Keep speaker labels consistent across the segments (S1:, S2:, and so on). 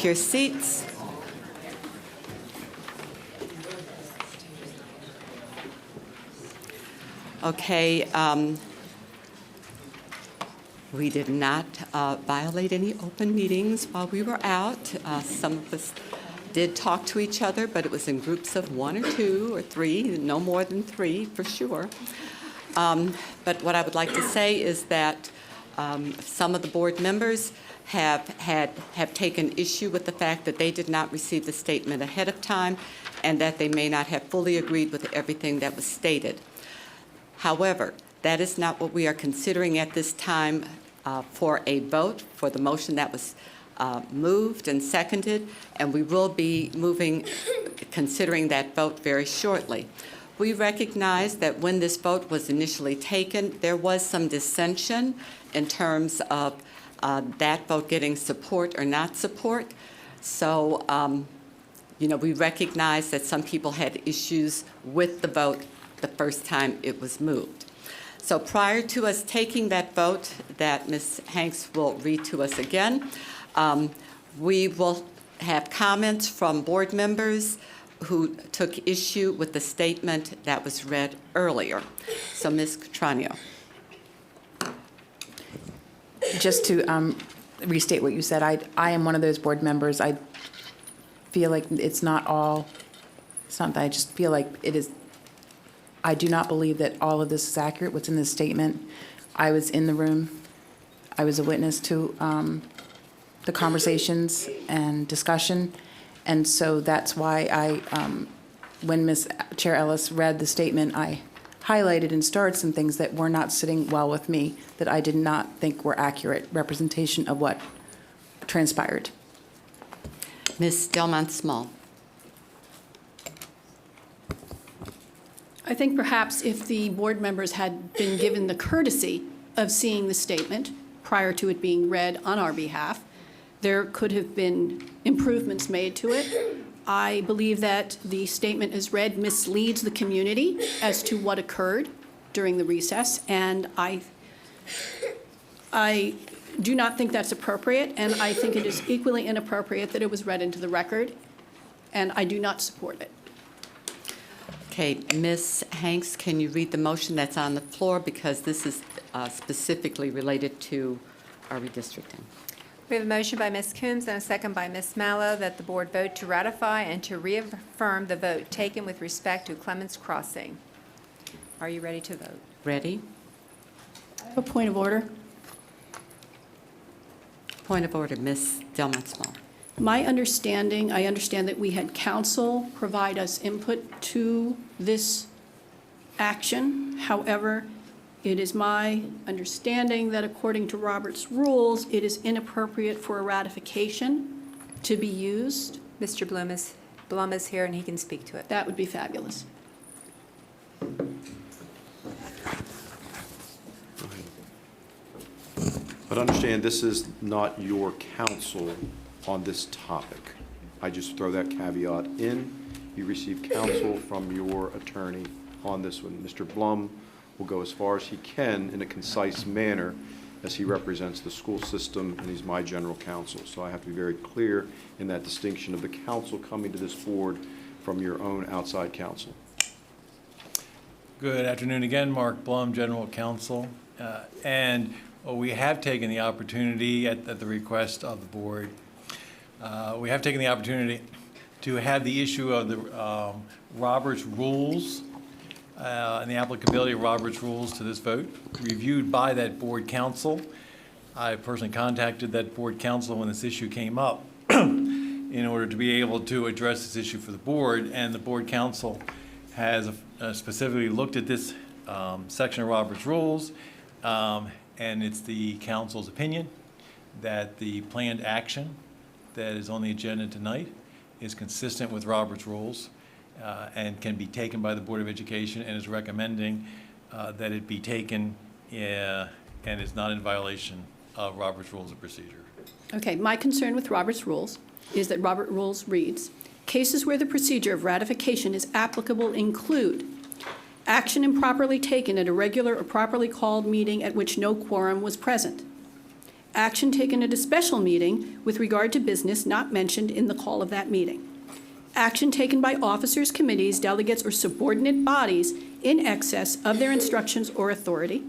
S1: your seats. Okay, we did not violate any open meetings while we were out. Some of us did talk to each other, but it was in groups of 1 or 2 or 3, no more than 3 for sure. But what I would like to say is that some of the board members have taken issue with the fact that they did not receive the statement ahead of time and that they may not have fully agreed with everything that was stated. However, that is not what we are considering at this time for a vote for the motion that was moved and seconded, and we will be considering that vote very shortly. We recognize that when this vote was initially taken, there was some dissension in terms of that vote getting support or not support. So, we recognize that some people had issues with the vote the first time it was moved. So prior to us taking that vote that Ms. Hanks will read to us again, we will have comments from board members who took issue with the statement that was read earlier. So Ms. Catranio.
S2: Just to restate what you said, I am one of those board members. I feel like it's not that I just feel like it is. I do not believe that all of this is accurate, what's in this statement. I was in the room. I was a witness to the conversations and discussion. And so that's why when Ms. Chair Ellis read the statement, I highlighted and starred some things that were not sitting well with me, that I did not think were accurate representation of what transpired.
S1: Ms. Delmont-Small.
S3: I think perhaps if the board members had been given the courtesy of seeing the statement prior to it being read on our behalf, there could have been improvements made to it. I believe that the statement as read misleads the community as to what occurred during the recess, and I do not think that's appropriate, and I think it is equally inappropriate that it was read into the record, and I do not support it.
S1: Okay, Ms. Hanks, can you read the motion that's on the floor, because this is specifically related to our redistricting?
S4: We have a motion by Ms. Coombs and a second by Ms. Mallow that the board vote to ratify and to reaffirm the vote taken with respect to Clements Crossing. Are you ready to vote?
S1: Ready?
S3: I have a point of order.
S1: Point of order, Ms. Delmont-Small.
S3: I understand that we had counsel provide us input to this action. However, it is my understanding that according to Robert's rules, it is inappropriate for a ratification to be used.
S4: Mr. Blum is here and he can speak to it.
S3: That would be fabulous.
S5: But understand, this is not your counsel on this topic. I just throw that caveat in. You receive counsel from your attorney on this one. Mr. Blum will go as far as he can in a concise manner as he represents the school system, and he's my general counsel. So I have to be very clear in that distinction of the counsel coming to this board from your own outside counsel.
S6: Good afternoon again, Mark Blum, General Counsel. We have taken the opportunity at the request of the board. We have taken the opportunity to have the issue of the Robert's Rules and the applicability of Robert's Rules to this vote reviewed by that board counsel. I personally contacted that board counsel when this issue came up in order to be able to address this issue for the board, and the board counsel has specifically looked at this section of Robert's Rules, and it's the council's opinion that the planned action that is on the agenda tonight is consistent with Robert's Rules and can be taken by the Board of Education, and is recommending that it be taken and is not in violation of Robert's Rules of Procedure.
S3: Okay, my concern with Robert's Rules is that Robert Rules reads, cases where the procedure of ratification is applicable include action improperly taken at a regular or properly called meeting at which no quorum was present, Action taken at a special meeting with regard to business not mentioned in the call of that meeting. Action taken by officers, committees, delegates, or subordinate bodies in excess of their instructions or authority.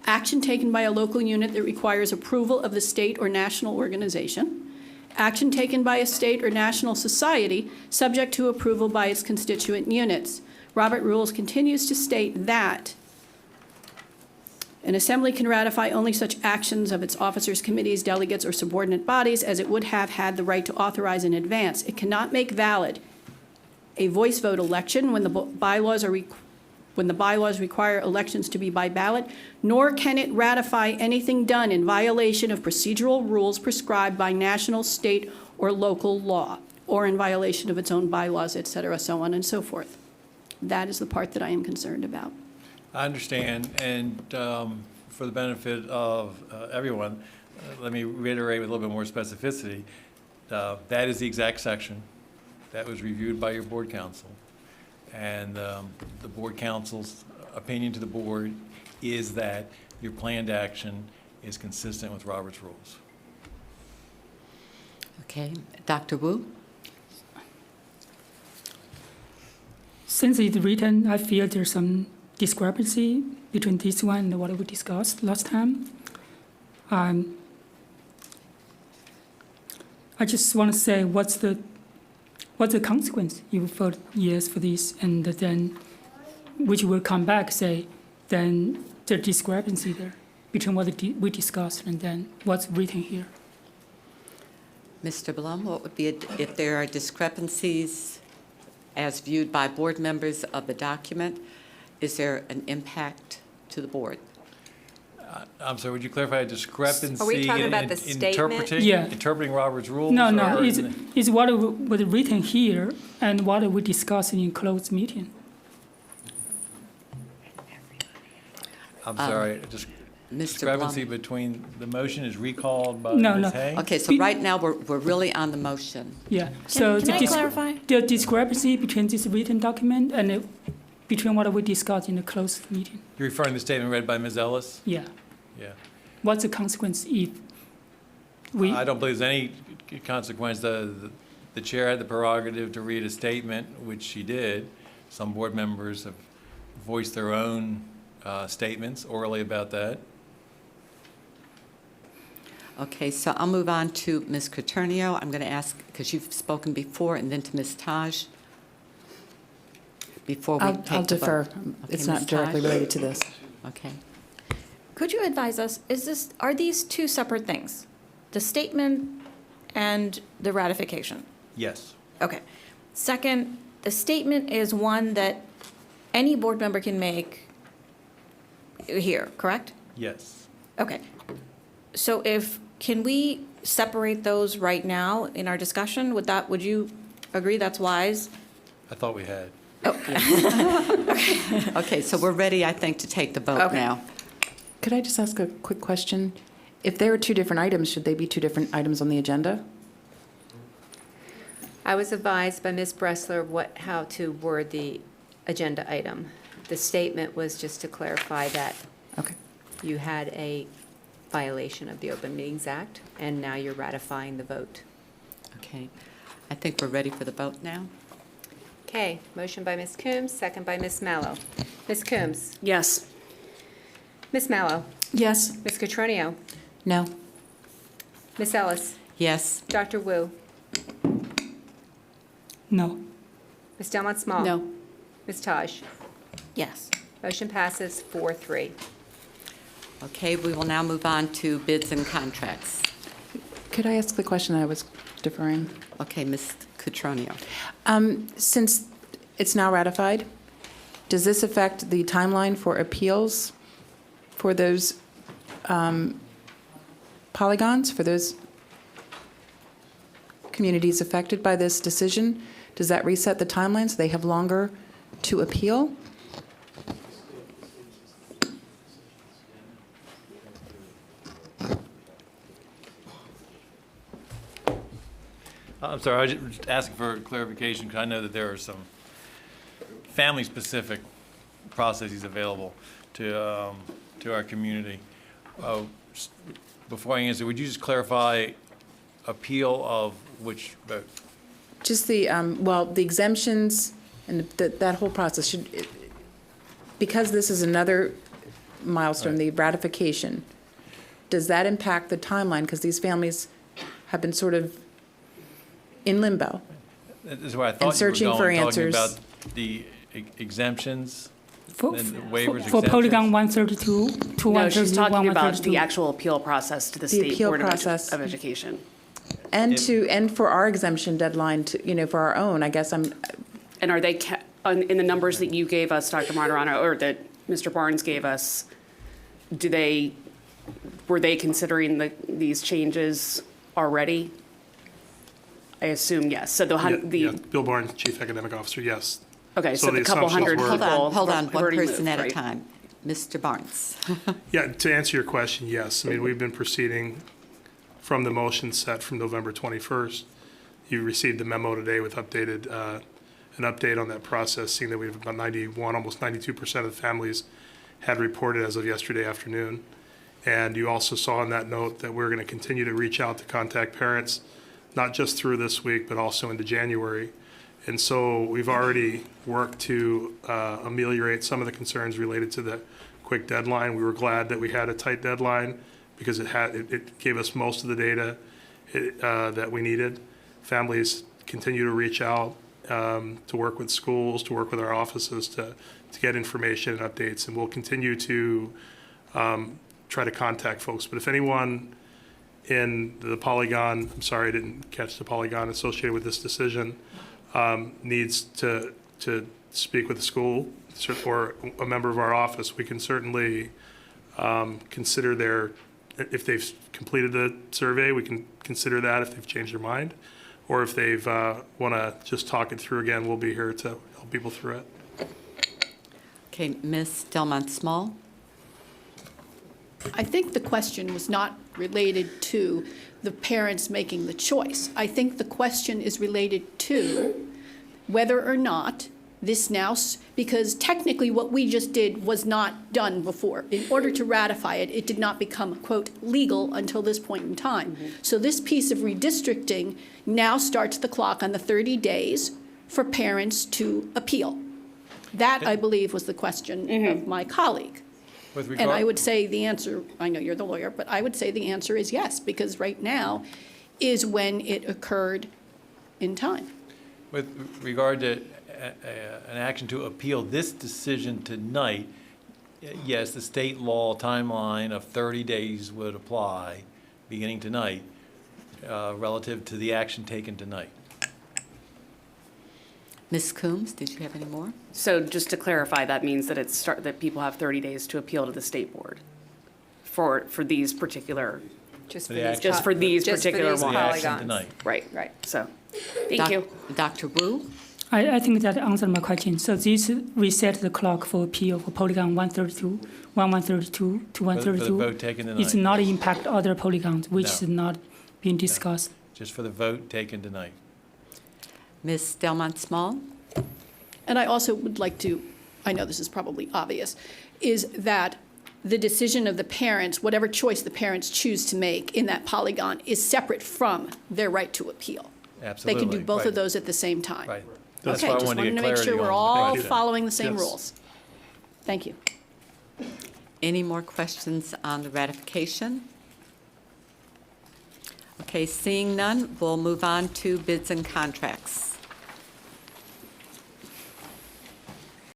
S3: Action taken by a local unit that requires approval of the state or national organization. Action taken by a state or national society subject to approval by its constituent units. Robert Rules continues to state that an assembly can ratify only such actions of its officers, committees, delegates, or subordinate bodies as it would have had the right to authorize in advance. It cannot make valid a voice vote election when the bylaws require elections to be by ballot, nor can it ratify anything done in violation of procedural rules prescribed by national, state, or local law, or in violation of its own bylaws, et cetera, so on and so forth. That is the part that I am concerned about.
S6: I understand, and for the benefit of everyone, let me reiterate with a little bit more specificity. That is the exact section that was reviewed by your board council. And the board council's opinion to the board is that your planned action is consistent with Robert's rules.
S1: Okay, Dr. Wu?
S7: Since it's written, I feel there's some discrepancy between this one and what we discussed last time. I just want to say, what's the consequence if you vote yes for this, and then which will come back say, then the discrepancy there between what we discussed and then what's written here.
S1: Mr. Blum, what would be, if there are discrepancies as viewed by board members of the document, is there an impact to the board?
S6: I'm sorry, would you clarify a discrepancy?
S4: Are we talking
S6: in-
S4: about the
S6: in
S4: statement?
S7: Yeah.
S6: Interpreting Robert's rules?
S7: No,
S6: or
S7: it's what was written here and what we discussed in closed meeting.
S6: I'm sorry,
S1: Mr.
S6: discrepancy
S1: Blum?
S6: between the motion is recalled by
S7: No,
S6: Ms.
S7: no.
S6: Hay?
S1: Okay, so right now, we're really on the motion.
S7: Yeah. So
S8: Can I clarify?
S7: the discrepancy between this written document and between what we discussed in the closed meeting.
S6: You're referring to the statement read by Ms. Ellis?
S7: Yeah.
S6: Yeah.
S7: What's the consequence if we?
S6: I don't believe there's any consequence. The chair had the prerogative to read a statement, which she did. Some board members have voiced their own statements orally about that.
S1: Okay, so I'll move on to Ms. Coturnio. I'm going to ask, because you've spoken before, and then to Ms. Taj. Before we take the
S2: I'll
S1: vote.
S2: defer.
S1: Okay,
S2: It's
S1: Ms.
S2: not directly
S1: Taj?
S2: related to this.
S1: Okay.
S8: Could you advise us, are these two separate things? The statement and the ratification?
S6: Yes.
S8: Okay. Second, the statement is one that any board member can make here, correct?
S6: Yes.
S8: Okay. So can we separate those right now in our discussion? Would you agree that's wise?
S6: I thought we had.
S1: Okay, so we're ready, I think, to take the vote
S8: Okay.
S1: now.
S2: Could I just ask a quick question? If there are two different items, should they be two different items on the agenda?
S4: I was advised by Ms. Bressler how to word the agenda item. The statement was just to clarify that
S2: Okay.
S4: you had a violation of the Open Meetings Act, and now you're ratifying the vote.
S1: Okay, I think we're ready for the vote now.
S4: Okay, motion by Ms. Coombs, second by Ms. Mallow. Ms. Coombs?
S3: Yes.
S4: Ms. Mallow?
S3: Yes.
S4: Ms. Coturnio?
S2: No?
S4: Ms. Ellis?
S1: Yes,
S4: Dr. Wu?
S7: No.
S4: Ms. Delmont Small?
S3: No.
S4: Ms. Taj?
S8: Yes.
S4: Motion passes 4-3.
S1: okay, we will now move on to bids and contracts.
S2: Could I ask the question I was deferring?
S1: Okay, Ms. Coturnio.
S2: Since it's now ratified, does this affect the timeline for appeals for those polygons, for those communities affected by this decision? Does that reset the timeline so they have longer to appeal?
S6: I'm sorry, I was just asking for clarification because I know that there are some family-specific processes available to our community. before I answer, would you just clarify appeal of which vote?
S2: Just the, well, the exemptions and that whole process should, because this is another milestone, the ratification, does that impact the timeline? Because these families have been sort of in limbo.
S6: This is where I thought you were
S2: searching for
S6: going, talking
S2: answers.
S6: about the exemptions.
S7: For,
S6: And the waivers,
S7: for Polygon
S6: exemptions?
S7: 132 to
S9: No, she's
S7: 132,
S9: talking about
S7: 132.
S9: the actual appeal process to the State
S2: appeal
S9: Board
S2: process.
S9: of Education.
S2: And for our exemption deadline, for our own, I guess I'm,
S9: And are they, in the numbers that you gave us, Dr. Martirano, or that Mr. Barnes gave us, were they considering these changes already? I assume yes. So
S10: Yeah, Bill Barnes, Chief Academic Officer, yes.
S9: okay, so
S10: the
S9: the couple
S10: assumptions
S9: hundred
S10: were-
S9: people.
S1: Hold on,
S9: have
S1: one
S9: already
S1: person
S9: moved,
S1: at a
S9: right?
S1: time. Mr. Barnes.
S10: Yeah, to answer your question, yes. I mean, we've been proceeding from the motion set from November 21st. You received the memo today with an update on that process, seeing that we have about 91, almost 92% of the families had reported as of yesterday afternoon. And you also saw in that note that we're going to continue to reach out to contact parents, not just through this week, but also into January. And so we've already worked to ameliorate some of the concerns related to the quick deadline. We were glad that we had a tight deadline because it gave us most of the data that we needed. Families continue to reach out to work with schools, to work with our offices to get information and updates. And we'll continue to try to contact folks. But if anyone in the Polygon, I'm sorry I didn't catch the Polygon associated with this decision, needs to speak with the school or a member of our office, we can certainly consider if they've completed the survey, we can consider that if they've changed their mind. Or if they've want to just talk it through again, we'll be here to help people through it.
S1: Okay, Ms. Delmont Small.
S3: I think the question was not related to the parents making the choice. I think the question is related to whether or not this now, because technically what we just did was not done before. In order to ratify it, it did not become, quote, legal until this point in time. So this piece of redistricting now starts the clock on the 30 days for parents to appeal. That, I believe, was the question of my colleague.
S6: With
S3: And I
S6: regard,
S3: would say the answer, I know you're the lawyer, but I would say the answer is yes, because right now is when it occurred in time.
S6: with regard to an action to appeal this decision tonight, yes, the state law timeline of 30 days would apply, beginning tonight, relative to the action taken tonight.
S1: Ms. Coombs, did you have any more?
S9: So just to clarify, that means that that people have 30 days to appeal to the State Board for these particular,
S4: Just
S6: For
S4: for
S6: the
S4: these
S6: action.
S9: Just for these particular
S4: just for
S9: ones.
S4: these
S6: The action
S4: polygons.
S6: tonight.
S9: right?
S4: Right.
S9: So, thank you.
S1: Dr. Wu?
S7: I think that answered my question. So this reset the clock for appeal for Polygon 132, 132 to
S6: For the
S7: 132.
S6: vote taken
S7: It's
S6: tonight.
S7: not impact other polygons, which
S6: No.
S7: is not being discussed.
S6: Just for the vote taken tonight.
S1: Ms. Delmont Small?
S3: And I also would like to, I know this is probably obvious, is that the decision of the parents, whatever choice the parents choose to make in that polygon, is separate from their right to appeal.
S6: Absolutely.
S3: They can do both
S6: right,
S3: of those at the same time.
S6: Right. That's
S3: Okay,
S6: why I
S3: just
S6: wanted to
S3: wanted
S6: get
S3: to make
S6: clarity
S3: sure we're
S6: on
S3: all
S6: the question.
S3: following the same
S10: Yes.
S3: rules. Thank you.
S1: Any more questions on the ratification? Okay, seeing none, we'll move on to bids and contracts.